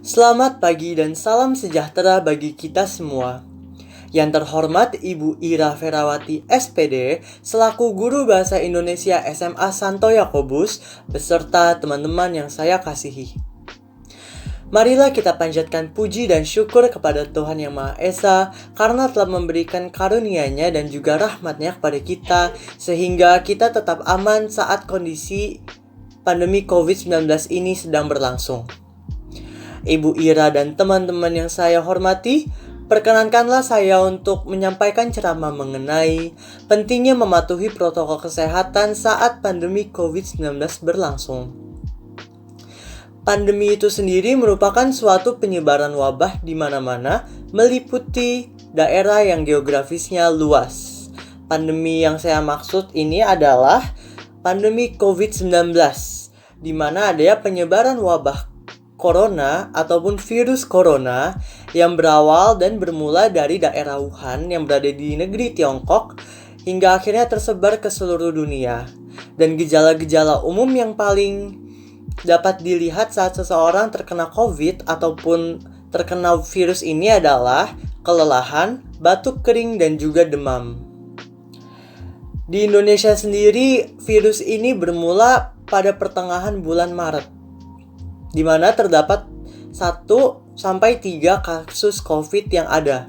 Selamat pagi dan salam sejahtera bagi kita semua. Yang terhormat Ibu Ira Ferawati SPD selaku Guru Bahasa Indonesia SMA Santo Yakobus beserta teman-teman yang saya kasihi. Marilah kita panjatkan puji dan syukur kepada Tuhan Yang Maha Esa karena telah memberikan karunia-Nya dan juga rahmat-Nya kepada kita sehingga kita tetap aman saat kondisi pandemi COVID-19 ini sedang berlangsung. Ibu Ira dan teman-teman yang saya hormati, perkenankanlah saya untuk menyampaikan ceramah mengenai pentingnya mematuhi protokol kesehatan saat pandemi COVID-19 berlangsung. Pandemi itu sendiri merupakan suatu penyebaran wabah di mana-mana, meliputi daerah yang geografisnya luas. Pandemi yang saya maksud ini adalah pandemi COVID-19, di mana ada penyebaran wabah corona ataupun virus corona yang berawal dan bermula dari daerah Wuhan yang berada di negeri Tiongkok hingga akhirnya tersebar ke seluruh dunia. Dan gejala-gejala umum yang paling dapat dilihat saat seseorang terkena COVID ataupun terkena virus ini adalah kelelahan, batuk kering, dan juga demam. Di Indonesia sendiri, virus ini bermula pada pertengahan bulan Maret, di mana terdapat 1-3 kasus COVID yang ada.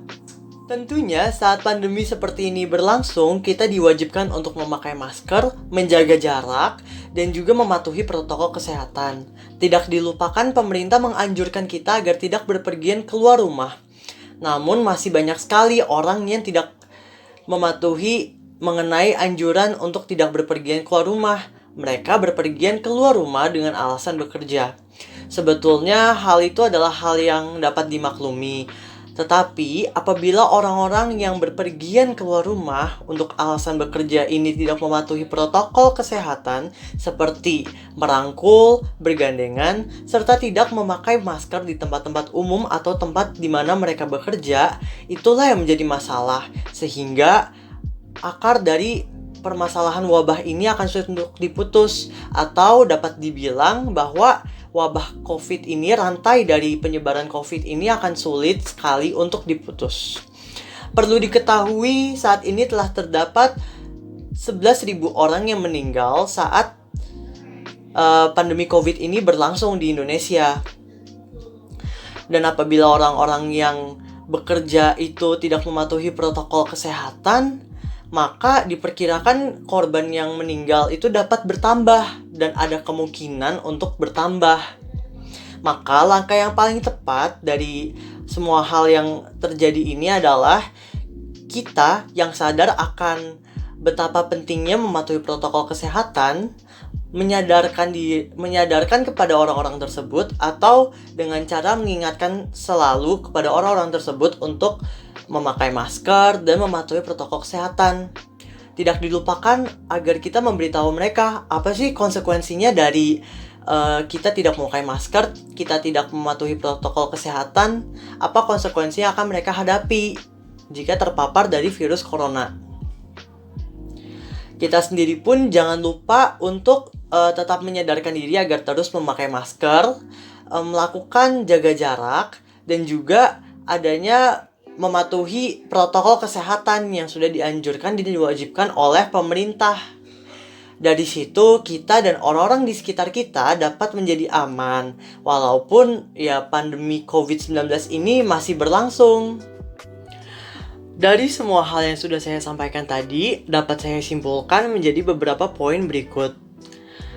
Tentunya saat pandemi seperti ini berlangsung, kita diwajibkan untuk memakai masker, menjaga jarak, dan juga mematuhi protokol kesehatan. Tidak dilupakan pemerintah menganjurkan kita agar tidak berpergian keluar rumah. Namun masih banyak sekali orang yang tidak mematuhi mengenai anjuran untuk tidak berpergian keluar rumah. Mereka berpergian keluar rumah dengan alasan bekerja. Sebetulnya hal itu adalah hal yang dapat dimaklumi. Tetapi apabila orang-orang yang berpergian keluar rumah untuk alasan bekerja ini tidak mematuhi protokol kesehatan seperti merangkul, bergandengan, serta tidak memakai masker di tempat-tempat umum atau tempat di mana mereka bekerja, itulah yang menjadi masalah. Sehingga akar dari permasalahan wabah ini akan sulit untuk diputus, atau dapat dibilang bahwa wabah COVID ini, rantai dari penyebaran COVID ini akan sulit sekali untuk diputus. Perlu diketahui saat ini telah terdapat 11.000 orang yang meninggal saat pandemi COVID ini berlangsung di Indonesia. Dan apabila orang-orang yang bekerja itu tidak mematuhi protokol kesehatan, maka diperkirakan korban yang meninggal itu dapat bertambah dan ada kemungkinan untuk bertambah. Maka langkah yang paling tepat dari semua hal yang terjadi ini adalah kita yang sadar akan betapa pentingnya mematuhi protokol kesehatan, menyadarkan kepada orang-orang tersebut, atau dengan cara mengingatkan selalu kepada orang-orang tersebut untuk memakai masker dan mematuhi protokol kesehatan. Tidak dilupakan agar kita memberitahu mereka apa sih konsekuensinya dari kita tidak memakai masker, kita tidak mematuhi protokol kesehatan, apa konsekuensi yang akan mereka hadapi jika terpapar dari virus corona. Kita sendiri pun jangan lupa untuk tetap menyadarkan diri agar terus memakai masker, melakukan jaga jarak, dan juga adanya mematuhi protokol kesehatan yang sudah dianjurkan dan diwajibkan oleh pemerintah. Dari situ kita dan orang-orang di sekitar kita dapat menjadi aman walaupun pandemi COVID-19 ini masih berlangsung. Dari semua hal yang sudah saya sampaikan tadi, dapat saya simpulkan menjadi beberapa poin berikut.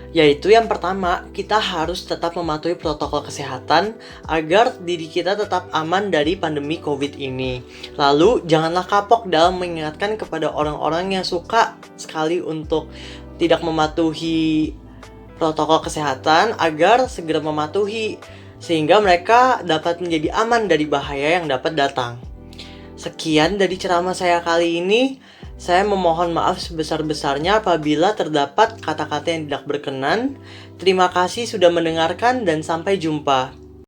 Yaitu yang pertama, kita harus tetap mematuhi protokol kesehatan agar diri kita tetap aman dari pandemi COVID ini. Lalu, janganlah kapok dalam mengingatkan kepada orang-orang yang suka sekali untuk tidak mematuhi protokol kesehatan agar segera mematuhi, sehingga mereka dapat menjadi aman dari bahaya yang dapat datang. Sekian dari ceramah saya kali ini. Saya memohon maaf sebesar-besarnya apabila terdapat kata-kata yang tidak berkenan. Terima kasih sudah mendengarkan dan sampai jumpa.